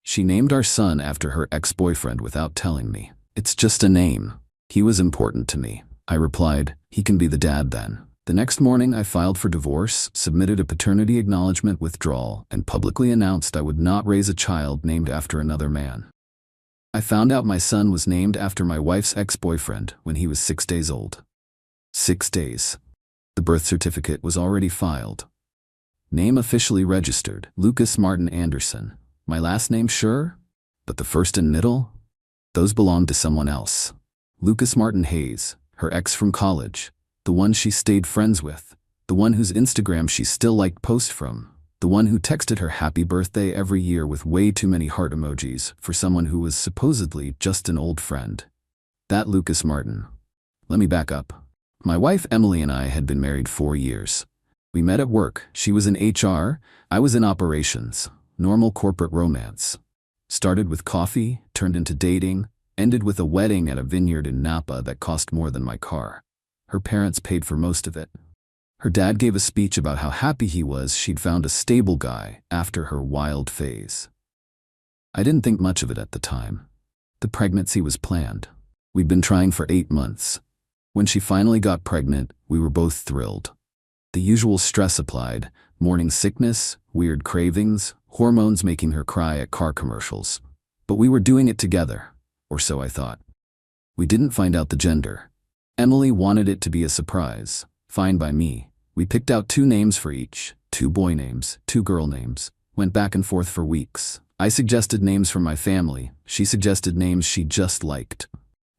She named our son after her ex-boyfriend without telling me. It's just a name. He was important to me. I replied, he can be the dad then. The next morning, I filed for divorce, submitted a paternity acknowledgement withdrawal, and publicly announced I would not raise a child named after another man. I found out my son was named after my wife's ex-boyfriend when he was 6 days old. 6 days. The birth certificate was already filed. Name officially registered, Lucas Martin Anderson. My last name, sure, but the first and middle? Those belonged to someone else. Lucas Martin Hayes, her ex from college, the one she stayed friends with, the one whose Instagram she still liked posts from, the one who texted her happy birthday every year with way too many heart emojis for someone who was supposedly just an old friend. That Lucas Martin. Let me back up. My wife Emily and I had been married 4 years. We met at work. She was in HR, I was in operations. Normal corporate romance. Started with coffee, turned into dating, ended with a wedding at a vineyard in Napa that cost more than my car. Her parents paid for most of it. Her dad gave a speech about how happy he was she'd found a stable guy after her wild phase. I didn't think much of it at the time. The pregnancy was planned. We'd been trying for 8 months. When she finally got pregnant, we were both thrilled. The usual stress applied, morning sickness, weird cravings, hormones making her cry at car commercials. But we were doing it together, or so I thought. We didn't find out the gender. Emily wanted it to be a surprise. Fine by me. We picked out 2 names for each, 2 boy names, 2 girl names, went back and forth for weeks. I suggested names from my family, she suggested names she just liked.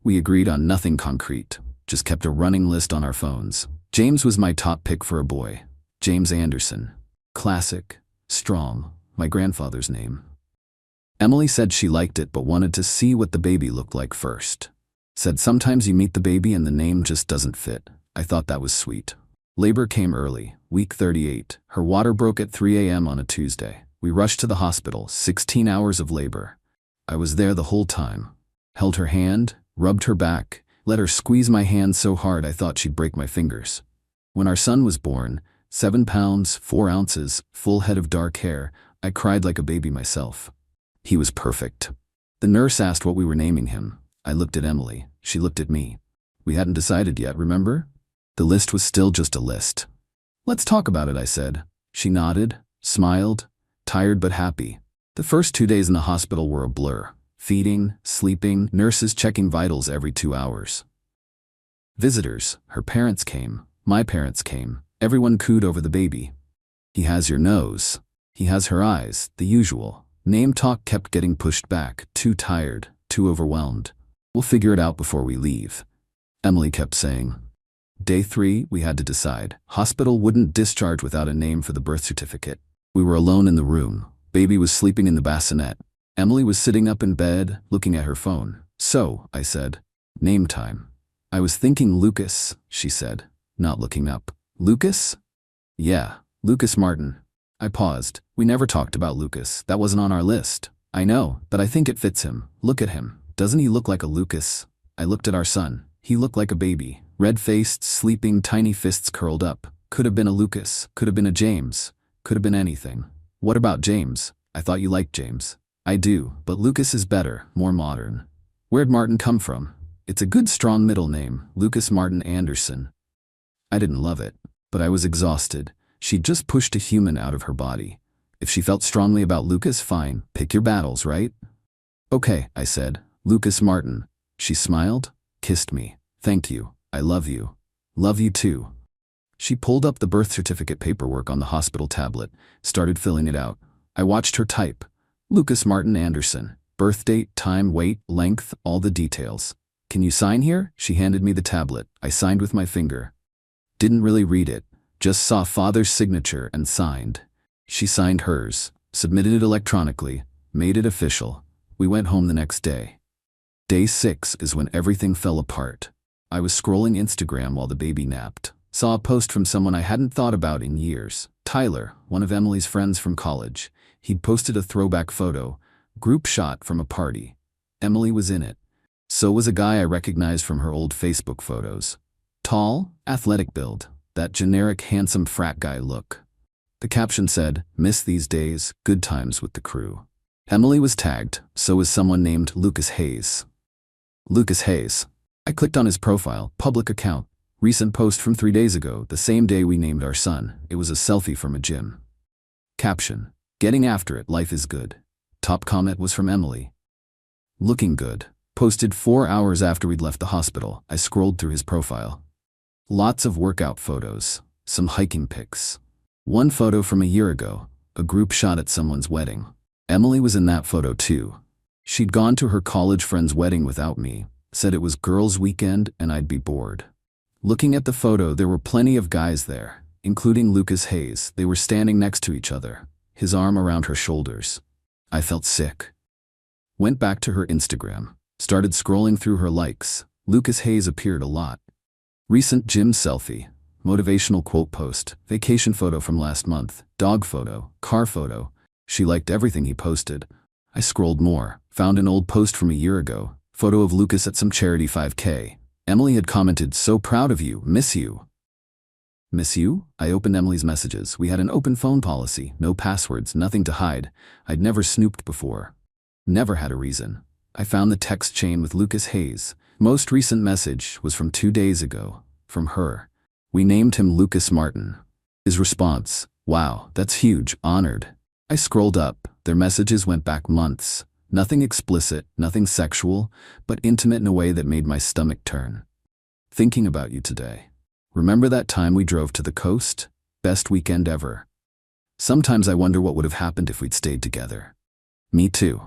We agreed on nothing concrete, just kept a running list on our phones. James was my top pick for a boy. James Anderson. Classic, strong, my grandfather's name. Emily said she liked it but wanted to see what the baby looked like first. Said sometimes you meet the baby and the name just doesn't fit. I thought that was sweet. Labor came early, week 38. Her water broke at 3 a.m. on a Tuesday. We rushed to the hospital, 16 hours of labor. I was there the whole time. Held her hand, rubbed her back, let her squeeze my hand so hard I thought she'd break my fingers. When our son was born, 7 pounds, 4 ounces, full head of dark hair, I cried like a baby myself. He was perfect. The nurse asked what we were naming him. I looked at Emily. She looked at me. We hadn't decided yet, remember? The list was still just a list. Let's talk about it, I said. She nodded, smiled, tired but happy. The first 2 days in the hospital were a blur. Feeding, sleeping, nurses checking vitals every 2 hours. Visitors, her parents came, my parents came. Everyone cooed over the baby. He has your nose. He has her eyes, the usual. Name talk kept getting pushed back, too tired, too overwhelmed. We'll figure it out before we leave. Emily kept saying. Day 3, we had to decide. Hospital wouldn't discharge without a name for the birth certificate. We were alone in the room. Baby was sleeping in the bassinet. Emily was sitting up in bed, looking at her phone. So, I said, name time. I was thinking Lucas, she said, not looking up. Lucas? Yeah, Lucas Martin. I paused. We never talked about Lucas. That wasn't on our list. I know, but I think it fits him. Look at him. Doesn't he look like a Lucas? I looked at our son. He looked like a baby. Red-faced, sleeping, tiny fists curled up. Could have been a Lucas. Could have been a James. Could have been anything. What about James? I thought you liked James. I do, but Lucas is better, more modern. Where'd Martin come from? It's a good strong middle name, Lucas Martin Anderson. I didn't love it, but I was exhausted. She'd just pushed a human out of her body. If she felt strongly about Lucas, fine, pick your battles, right? Okay, I said, Lucas Martin. She smiled, kissed me. Thank you, I love you. Love you too. She pulled up the birth certificate paperwork on the hospital tablet, started filling it out. I watched her type. Lucas Martin Anderson. Birth date, time, weight, length, all the details. Can you sign here? She handed me the tablet. I signed with my finger. Didn't really read it. Just saw father's signature and signed. She signed hers, submitted it electronically, made it official. We went home the next day. Day 6 is when everything fell apart. I was scrolling Instagram while the baby napped. Saw a post from someone I hadn't thought about in years. Tyler, one of Emily's friends from college. He'd posted a throwback photo, group shot from a party. Emily was in it. So was a guy I recognized from her old Facebook photos. Tall, athletic build, that generic handsome frat guy look. The caption said, "Miss these days, good times with the crew." Emily was tagged, so was someone named Lucas Hayes. Lucas Hayes. I clicked on his profile, public account. Recent post from 3 days ago, the same day we named our son. It was a selfie from a gym. Caption: getting after it, life is good. Top comment was from Emily. Looking good. Posted 4 hours after we'd left the hospital. I scrolled through his profile. Lots of workout photos, some hiking pics. One photo from a year ago, a group shot at someone's wedding. Emily was in that photo too. She'd gone to her college friend's wedding without me, said it was girls' weekend and I'd be bored. Looking at the photo, there were plenty of guys there, including Lucas Hayes. They were standing next to each other, his arm around her shoulders. I felt sick. Went back to her Instagram, started scrolling through her likes. Lucas Hayes appeared a lot. Recent gym selfie, motivational quote post, vacation photo from last month, dog photo, car photo. She liked everything he posted. I scrolled more, found an old post from a year ago, photo of Lucas at some charity 5K. Emily had commented, "So proud of you, miss you." Miss you? I opened Emily's messages. We had an open phone policy, no passwords, nothing to hide. I'd never snooped before. Never had a reason. I found the text chain with Lucas Hayes. Most recent message was from 2 days ago, from her. We named him Lucas Martin. His response: "Wow, that's huge, honored." I scrolled up. Their messages went back months. Nothing explicit, nothing sexual, but intimate in a way that made my stomach turn. Thinking about you today. Remember that time we drove to the coast? Best weekend ever. Sometimes I wonder what would have happened if we'd stayed together. Me too.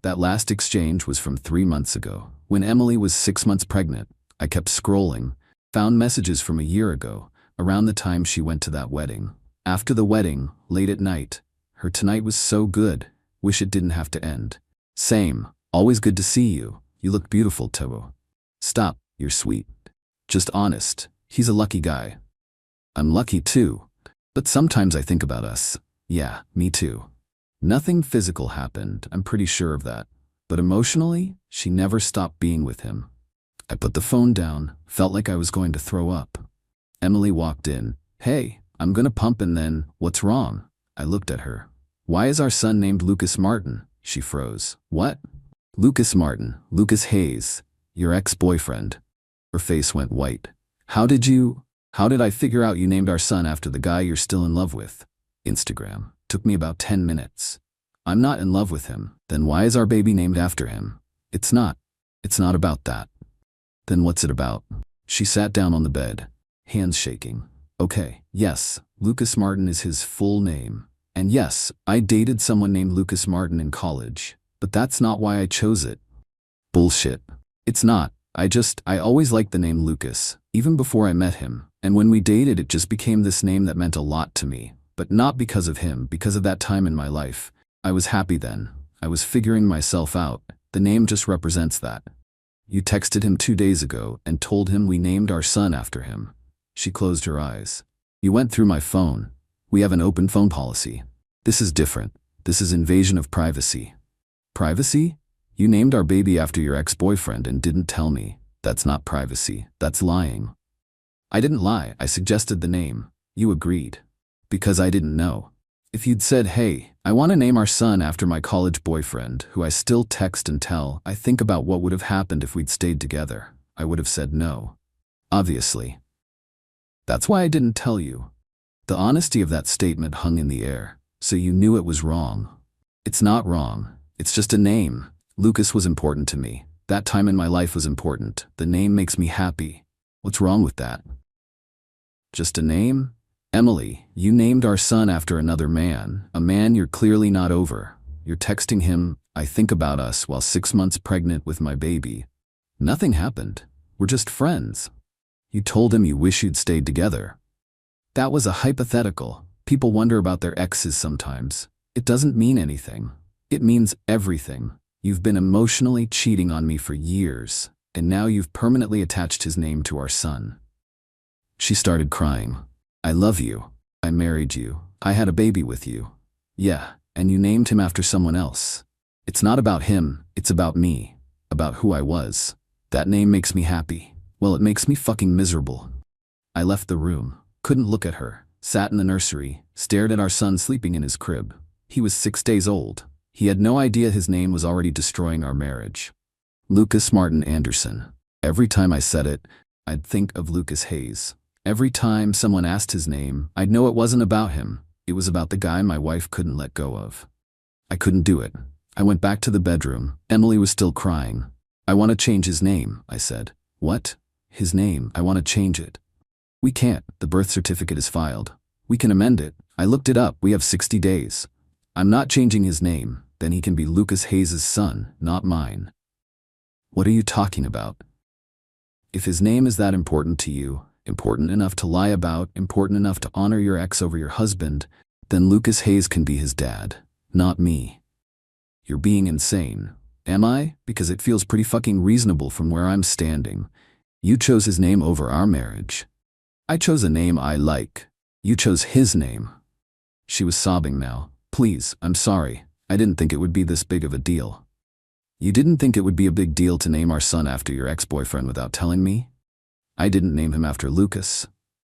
That last exchange was from 3 months ago, when Emily was 6 months pregnant. I kept scrolling, found messages from a year ago, around the time she went to that wedding. After the wedding, late at night, her "tonight was so good, wish it didn't have to end." Same, always good to see you. You look beautiful, Tobo. Stop, you're sweet. Just honest, he's a lucky guy. I'm lucky too. But sometimes I think about us. Yeah, me too. Nothing physical happened, I'm pretty sure of that. But emotionally, she never stopped being with him. I put the phone down, felt like I was going to throw up. Emily walked in. "Hey, I'm gonna pump and then, what's wrong?" I looked at her. "Why is our son named Lucas Martin?" She froze. "What?" "Lucas Martin, Lucas Hayes, your ex-boyfriend." Her face went white. How did I figure out you named our son after the guy you're still in love with?" Instagram. Took me about 10 minutes. "I'm not in love with him. Then why is our baby named after him?" It's not about that." "Then what's it about?" She sat down on the bed, hands shaking. "Okay, yes, Lucas Martin is his full name. And yes, I dated someone named Lucas Martin in college, but that's not why I chose it." "Bullshit. It's not. I always liked the name Lucas, even before I met him, and when we dated it just became this name that meant a lot to me, but not because of him, because of that time in my life. I was happy then. I was figuring myself out. The name just represents that." "You texted him 2 days ago and told him we named our son after him." She closed her eyes. "You went through my phone. We have an open phone policy. This is different. This is invasion of privacy." "Privacy? You named our baby after your ex-boyfriend and didn't tell me. That's not privacy. That's lying." "I didn't lie. I suggested the name. You agreed. Because I didn't know. If you'd said, 'Hey, I want to name our son after my college boyfriend, who I still text and tell, I think about what would have happened if we'd stayed together,' I would have said no. Obviously. That's why I didn't tell you." The honesty of that statement hung in the air. "So you knew it was wrong." "It's not wrong. It's just a name. Lucas was important to me. That time in my life was important. The name makes me happy. What's wrong with that?" "Just a name? Emily, you named our son after another man, a man you're clearly not over. You're texting him, 'I think about us,' while 6 months pregnant with my baby. Nothing happened. We're just friends. You told him you wish you'd stayed together." That was a hypothetical. People wonder about their exes sometimes. It doesn't mean anything. It means everything. You've been emotionally cheating on me for years, and now you've permanently attached his name to our son. She started crying. "I love you. I married you. I had a baby with you. Yeah, and you named him after someone else. It's not about him, it's about me, about who I was. That name makes me happy. Well, it makes me fucking miserable." I left the room, couldn't look at her, sat in the nursery, stared at our son sleeping in his crib. He was 6 days old. He had no idea his name was already destroying our marriage. Lucas Martin Anderson. Every time I said it, I'd think of Lucas Hayes. Every time someone asked his name, I'd know it wasn't about him. It was about the guy my wife couldn't let go of. I couldn't do it. I went back to the bedroom. Emily was still crying. I want to change his name, I said. What? His name, I want to change it. We can't. The birth certificate is filed. We can amend it. I looked it up. We have 60 days. I'm not changing his name. Then he can be Lucas Hayes' son, not mine. What are you talking about? If his name is that important to you, important enough to lie about, important enough to honor your ex over your husband, then Lucas Hayes can be his dad, not me. You're being insane. Am I? Because it feels pretty fucking reasonable from where I'm standing. You chose his name over our marriage. I chose a name I like. You chose his name. She was sobbing now. Please, I'm sorry. I didn't think it would be this big of a deal. You didn't think it would be a big deal to name our son after your ex-boyfriend without telling me? I didn't name him after Lucas.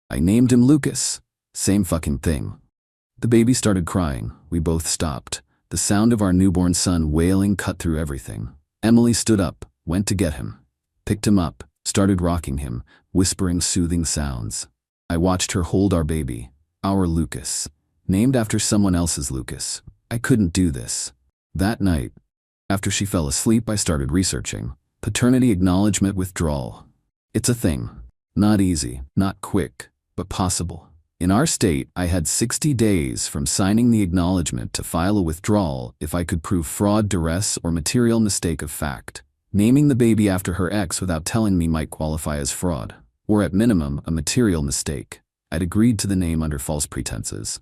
I named him Lucas. Same fucking thing. The baby started crying. We both stopped. The sound of our newborn son wailing cut through everything. Emily stood up, went to get him, picked him up, started rocking him, whispering soothing sounds. I watched her hold our baby, our Lucas, named after someone else's Lucas. I couldn't do this. That night, after she fell asleep, I started researching. Paternity acknowledgement withdrawal. It's a thing. Not easy, not quick, but possible. In our state, I had 60 days from signing the acknowledgement to file a withdrawal if I could prove fraud, duress, or material mistake of fact. Naming the baby after her ex without telling me might qualify as fraud, or at minimum, a material mistake. I'd agreed to the name under false pretenses.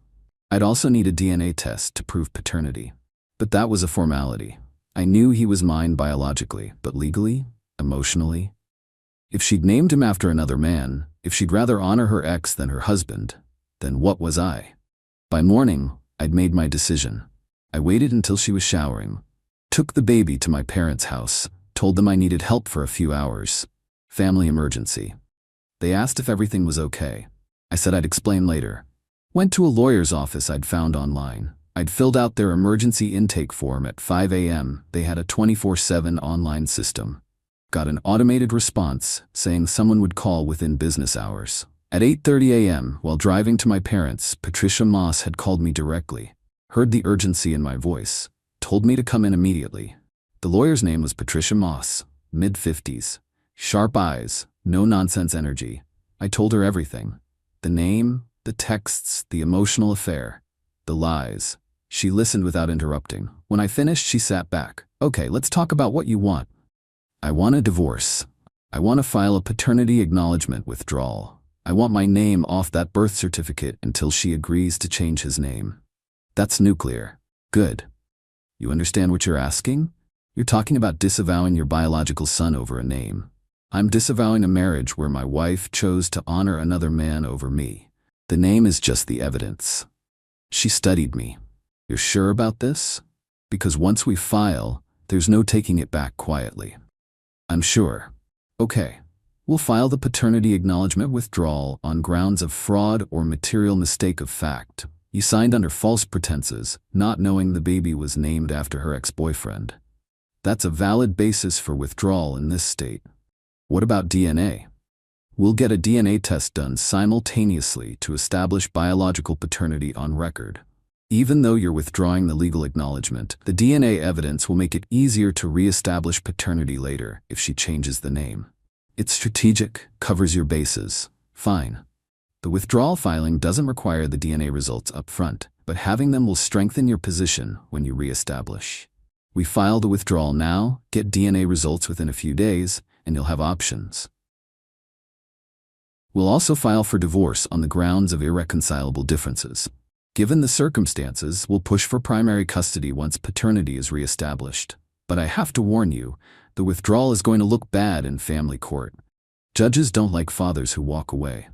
I'd also need a DNA test to prove paternity. But that was a formality. I knew he was mine biologically, but legally? Emotionally? If she'd named him after another man, if she'd rather honor her ex than her husband, then what was I? By morning, I'd made my decision. I waited until she was showering, took the baby to my parents' house, told them I needed help for a few hours. Family emergency. They asked if everything was okay. I said I'd explain later. Went to a lawyer's office I'd found online. I'd filled out their emergency intake form at 5 a.m. They had a 24/7 online system. Got an automated response saying someone would call within business hours. At 8:30 a.m., while driving to my parents', Patricia Moss had called me directly, heard the urgency in my voice, told me to come in immediately. The lawyer's name was Patricia Moss, mid-50s, sharp eyes, no-nonsense energy. I told her everything. The name, the texts, the emotional affair, the lies. She listened without interrupting. When I finished, she sat back. Okay, let's talk about what you want. I want a divorce. I want to file a paternity acknowledgement withdrawal. I want my name off that birth certificate until she agrees to change his name. That's nuclear. Good. You understand what you're asking? You're talking about disavowing your biological son over a name. I'm disavowing a marriage where my wife chose to honor another man over me. The name is just the evidence. She studied me. You're sure about this? Because once we file, there's no taking it back quietly. I'm sure. Okay. We'll file the paternity acknowledgement withdrawal on grounds of fraud or material mistake of fact. You signed under false pretenses, not knowing the baby was named after her ex-boyfriend. That's a valid basis for withdrawal in this state. What about DNA? We'll get a DNA test done simultaneously to establish biological paternity on record. Even though you're withdrawing the legal acknowledgement, the DNA evidence will make it easier to re-establish paternity later if she changes the name. It's strategic, covers your bases. Fine. The withdrawal filing doesn't require the DNA results up front, but having them will strengthen your position when you re-establish. We file the withdrawal now, get DNA results within a few days, and you'll have options. We'll also file for divorce on the grounds of irreconcilable differences. Given the circumstances, we'll push for primary custody once paternity is re-established. But I have to warn you, the withdrawal is going to look bad in family court. Judges don't like fathers who walk away.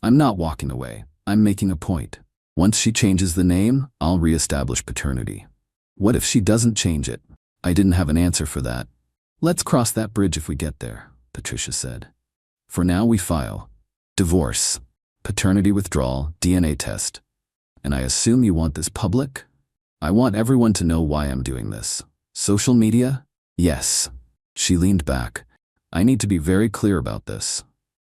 I'm not walking away. I'm making a point. Once she changes the name, I'll re-establish paternity. What if she doesn't change it? I didn't have an answer for that. Let's cross that bridge if we get there, Patricia said. For now, we file. Divorce, paternity withdrawal, DNA test. And I assume you want this public? I want everyone to know why I'm doing this. Social media? Yes. She leaned back. I need to be very clear about this.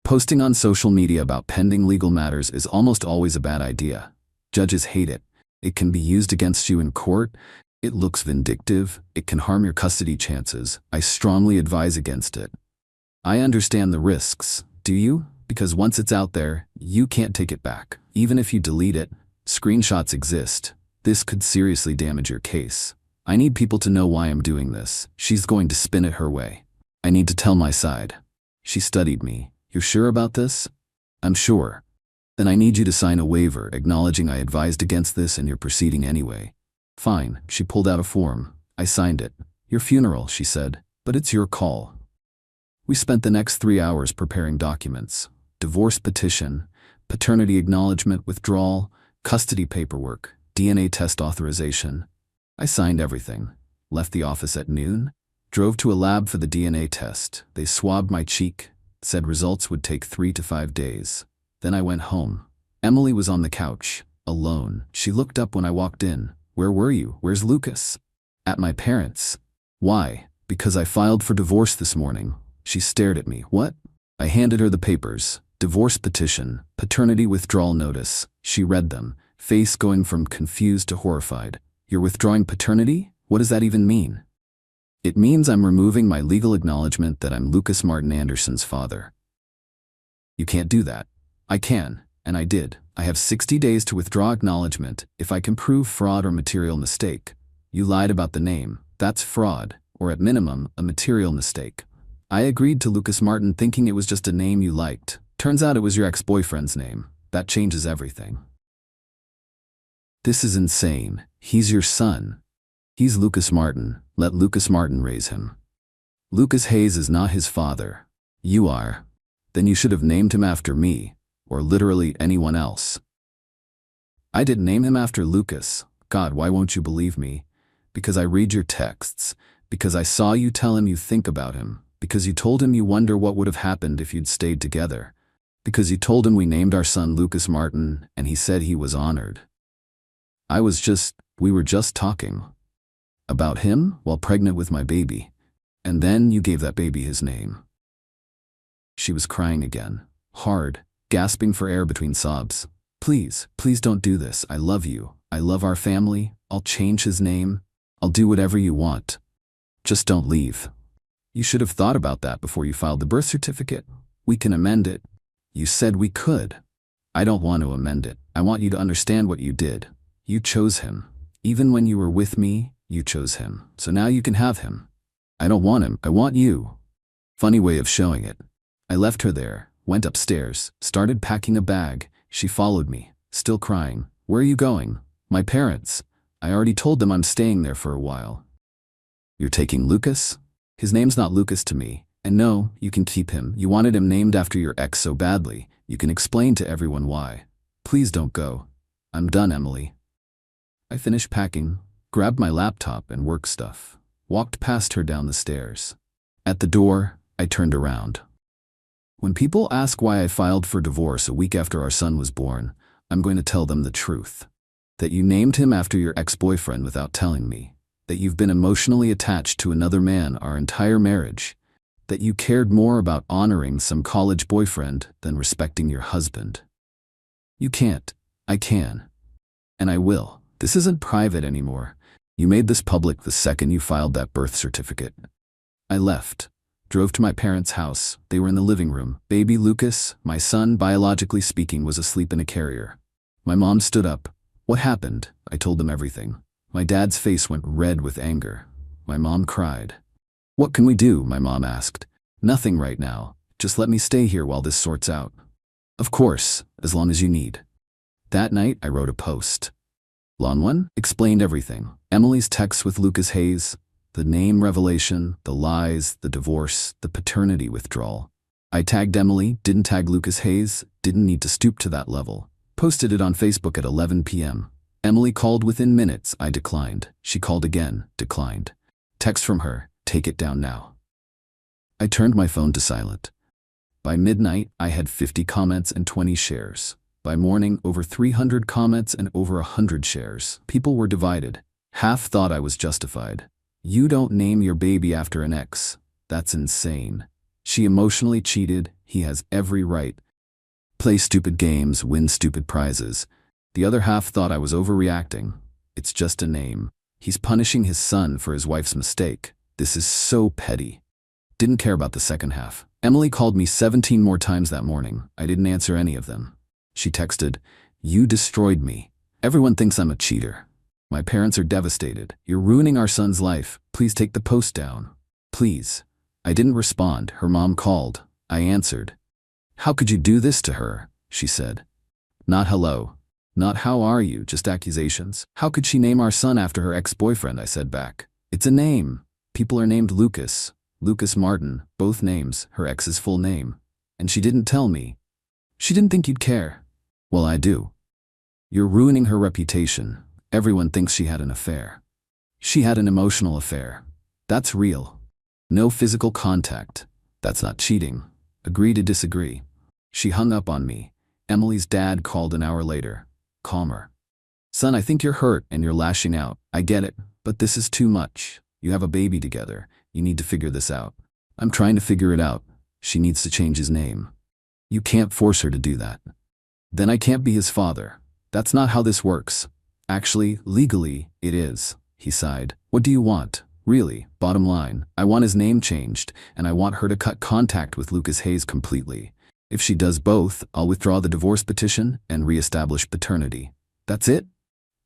Posting on social media about pending legal matters is almost always a bad idea. Judges hate it. It can be used against you in court. It looks vindictive. It can harm your custody chances. I strongly advise against it. I understand the risks. Do you? Because once it's out there, you can't take it back. Even if you delete it, screenshots exist. This could seriously damage your case. I need people to know why I'm doing this. She's going to spin it her way. I need to tell my side. She studied me. You're sure about this? I'm sure. Then I need you to sign a waiver acknowledging I advised against this and you're proceeding anyway. Fine. She pulled out a form. I signed it. Your funeral, she said, but it's your call. We spent the next 3 hours preparing documents. Divorce petition, paternity acknowledgement withdrawal, custody paperwork, DNA test authorization. I signed everything. Left the office at noon. Drove to a lab for the DNA test. They swabbed my cheek. Said results would take 3 to 5 days. Then I went home. Emily was on the couch, alone. She looked up when I walked in. Where were you? Where's Lucas? At my parents'. Why? Because I filed for divorce this morning. She stared at me. What? I handed her the papers. Divorce petition, paternity withdrawal notice. She read them, face going from confused to horrified. You're withdrawing paternity? What does that even mean? It means I'm removing my legal acknowledgement that I'm Lucas Martin Anderson's father. You can't do that. I can, and I did. I have 60 days to withdraw acknowledgement if I can prove fraud or material mistake. You lied about the name. That's fraud, or at minimum, a material mistake. I agreed to Lucas Martin thinking it was just a name you liked. Turns out it was your ex-boyfriend's name. That changes everything. This is insane. He's your son. He's Lucas Martin. Let Lucas Martin raise him. Lucas Hayes is not his father. You are. Then you should have named him after me, or literally anyone else. I didn't name him after Lucas. God, why won't you believe me? Because I read your texts. Because I saw you tell him you think about him. Because you told him you wonder what would have happened if you'd stayed together. Because you told him we named our son Lucas Martin, and he said he was honored. We were just talking. About him while pregnant with my baby. And then you gave that baby his name. She was crying again, hard, gasping for air between sobs. Please, please don't do this. I love you. I love our family. I'll change his name. I'll do whatever you want. Just don't leave. You should have thought about that before you filed the birth certificate. We can amend it. You said we could. I don't want to amend it. I want you to understand what you did. You chose him. Even when you were with me, you chose him. So now you can have him. I don't want him. I want you. Funny way of showing it. I left her there, went upstairs, started packing a bag. She followed me, still crying. Where are you going? My parents. I already told them I'm staying there for a while. You're taking Lucas? His name's not Lucas to me. And no, you can keep him. You wanted him named after your ex so badly. You can explain to everyone why. Please don't go. I'm done, Emily. I finished packing, grabbed my laptop and work stuff, walked past her down the stairs. At the door, I turned around. When people ask why I filed for divorce a week after our son was born, I'm going to tell them the truth. That you named him after your ex-boyfriend without telling me. That you've been emotionally attached to another man our entire marriage. That you cared more about honoring some college boyfriend than respecting your husband. You can't. I can. And I will. This isn't private anymore. You made this public the second you filed that birth certificate. I left. Drove to my parents' house. They were in the living room. Baby Lucas, my son, biologically speaking, was asleep in a carrier. My mom stood up. What happened? I told them everything. My dad's face went red with anger. My mom cried. What can we do? My mom asked. Nothing right now. Just let me stay here while this sorts out. Of course, as long as you need. That night, I wrote a post. Long one? Explained everything. Emily's texts with Lucas Hayes, the name revelation, the lies, the divorce, the paternity withdrawal. I tagged Emily, didn't tag Lucas Hayes, didn't need to stoop to that level. Posted it on Facebook at 11 p.m. Emily called within minutes. I declined. She called again, declined. Text from her, take it down now. I turned my phone to silent. By midnight, I had 50 comments and 20 shares. By morning, over 300 comments and over 100 shares. People were divided. Half thought I was justified. You don't name your baby after an ex. That's insane. She emotionally cheated. He has every right. Play stupid games, win stupid prizes. The other half thought I was overreacting. It's just a name. He's punishing his son for his wife's mistake. This is so petty. Didn't care about the second half. Emily called me 17 more times that morning. I didn't answer any of them. She texted, "You destroyed me. Everyone thinks I'm a cheater. My parents are devastated. You're ruining our son's life. Please take the post down. Please." I didn't respond. Her mom called. I answered. "How could you do this to her?" she said. Not hello. Not how are you, just accusations. "How could she name our son after her ex-boyfriend?" I said back. "It's a name. People are named Lucas. Lucas Martin, both names, her ex's full name. And she didn't tell me. She didn't think you'd care." "Well, I do. You're ruining her reputation. Everyone thinks she had an affair." "She had an emotional affair. That's real. No physical contact. That's not cheating. Agree to disagree." She hung up on me. Emily's dad called an hour later. Calmer. "Son, I think you're hurt and you're lashing out. I get it, but this is too much. You have a baby together. You need to figure this out." "I'm trying to figure it out. She needs to change his name." "You can't force her to do that." "Then I can't be his father. That's not how this works." "Actually, legally, it is," he sighed. "What do you want? Really, bottom line, I want his name changed, and I want her to cut contact with Lucas Hayes completely. If she does both, I'll withdraw the divorce petition and reestablish paternity." "That's it?"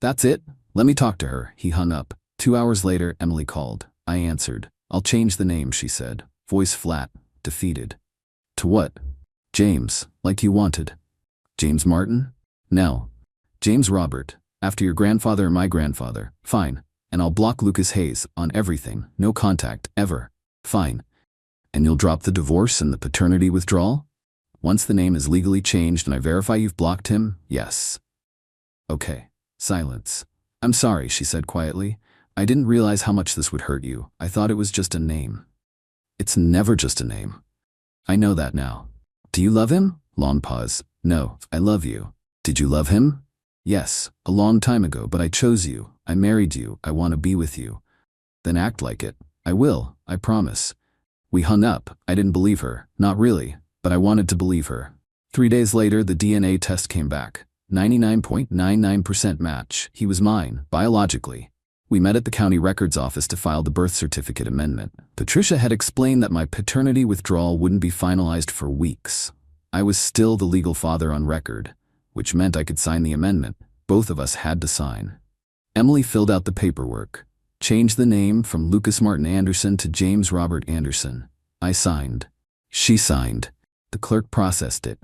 "That's it. Let me talk to her." He hung up. 2 hours later, Emily called. I answered. "I'll change the name," she said, voice flat, defeated. "To what?" "James, like you wanted." "James Martin?" "No. James Robert, after your grandfather and my grandfather." "Fine. And I'll block Lucas Hayes on everything. No contact, ever." "Fine. And you'll drop the divorce and the paternity withdrawal?" "Once the name is legally changed and I verify you've blocked him, yes." "Okay." Silence. "I'm sorry," she said quietly. "I didn't realize how much this would hurt you. I thought it was just a name." "It's never just a name." "I know that now." "Do you love him?" Long pause. "No, I love you." "Did you love him?" "Yes, a long time ago, but I chose you. I married you. I want to be with you." "Then act like it." "I will, I promise." We hung up. I didn't believe her. Not really, but I wanted to believe her. 3 days later, the DNA test came back. 99.99% match. He was mine, biologically. We met at the county records office to file the birth certificate amendment. Patricia had explained that my paternity withdrawal wouldn't be finalized for weeks. I was still the legal father on record, which meant I could sign the amendment. Both of us had to sign. Emily filled out the paperwork, changed the name from Lucas Martin Anderson to James Robert Anderson. I signed. She signed. The clerk processed it,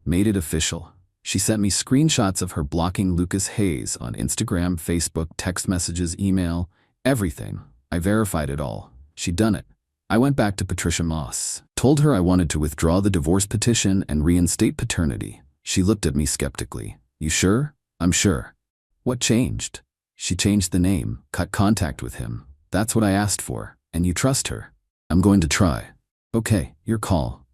made it official. She sent me screenshots of her blocking Lucas Hayes on Instagram, Facebook, text messages, email, everything. I verified it all. She'd done it. I went back to Patricia Moss, told her I wanted to withdraw the divorce petition and reinstate paternity. She looked at me skeptically. "You sure?" "I'm sure." "What changed?" "She changed the name, cut contact with him. That's what I asked for, and you trust her." "I'm going to try." "Okay, your call."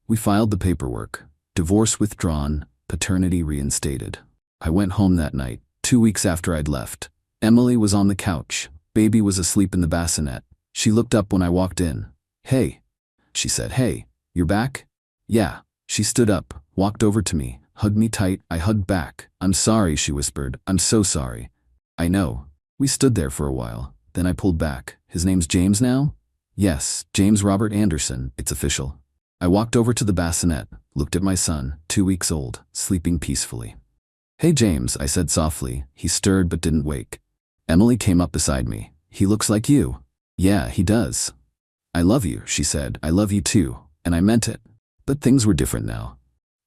We filed the paperwork. Divorce withdrawn, paternity reinstated. I went home that night, 2 weeks after I'd left. Emily was on the couch. Baby was asleep in the bassinet. She looked up when I walked in. "Hey." She said, "Hey, you're back?" "Yeah." She stood up, walked over to me, hugged me tight. I hugged back. "I'm sorry," she whispered. "I'm so sorry." "I know." We stood there for a while. Then I pulled back. "His name's James now?" "Yes, James Robert Anderson. It's official." I walked over to the bassinet, looked at my son, 2 weeks old, sleeping peacefully. "Hey, James," I said softly. He stirred but didn't wake. Emily came up beside me. "He looks like you." "Yeah, he does." "I love you," she said. "I love you too." And I meant it. But things were different now.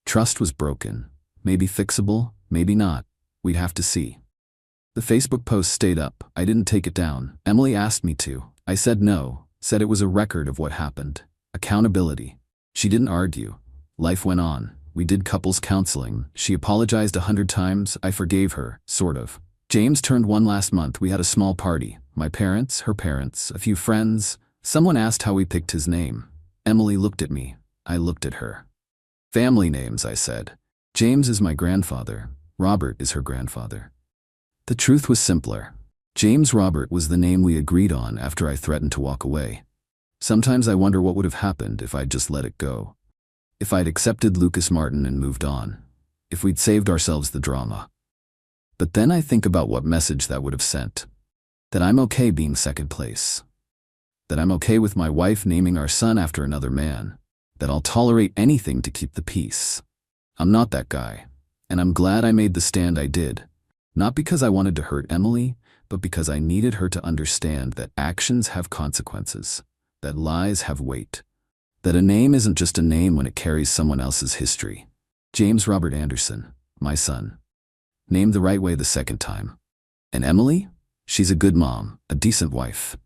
Trust was broken. Maybe fixable, maybe not. We'd have to see. The Facebook post stayed up. I didn't take it down. Emily asked me to. I said no, said it was a record of what happened. Accountability. She didn't argue. Life went on. We did couples counseling. She apologized 100 times. I forgave her, sort of. James turned 1 last month. We had a small party. My parents, her parents, a few friends. Someone asked how we picked his name. Emily looked at me. I looked at her. "Family names," I said. "James is my grandfather. Robert is her grandfather." The truth was simpler. James Robert was the name we agreed on after I threatened to walk away. Sometimes I wonder what would have happened if I'd just let it go. If I'd accepted Lucas Martin and moved on. If we'd saved ourselves the drama. But then I think about what message that would have sent. That I'm okay being second place. That I'm okay with my wife naming our son after another man. That I'll tolerate anything to keep the peace. I'm not that guy. And I'm glad I made the stand I did. Not because I wanted to hurt Emily, but because I needed her to understand that actions have consequences. That lies have weight. That a name isn't just a name when it carries someone else's history. James Robert Anderson, my son. Named the right way the second time. And Emily? She's a good mom, a decent wife.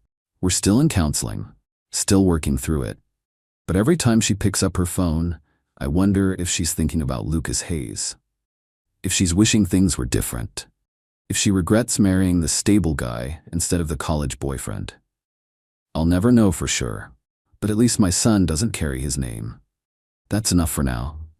We're still in counseling, still working through it. But every time she picks up her phone, I wonder if she's thinking about Lucas Hayes. If she's wishing things were different. If she regrets marrying the stable guy instead of the college boyfriend. I'll never know for sure, but at least my son doesn't carry his name. That's enough for now.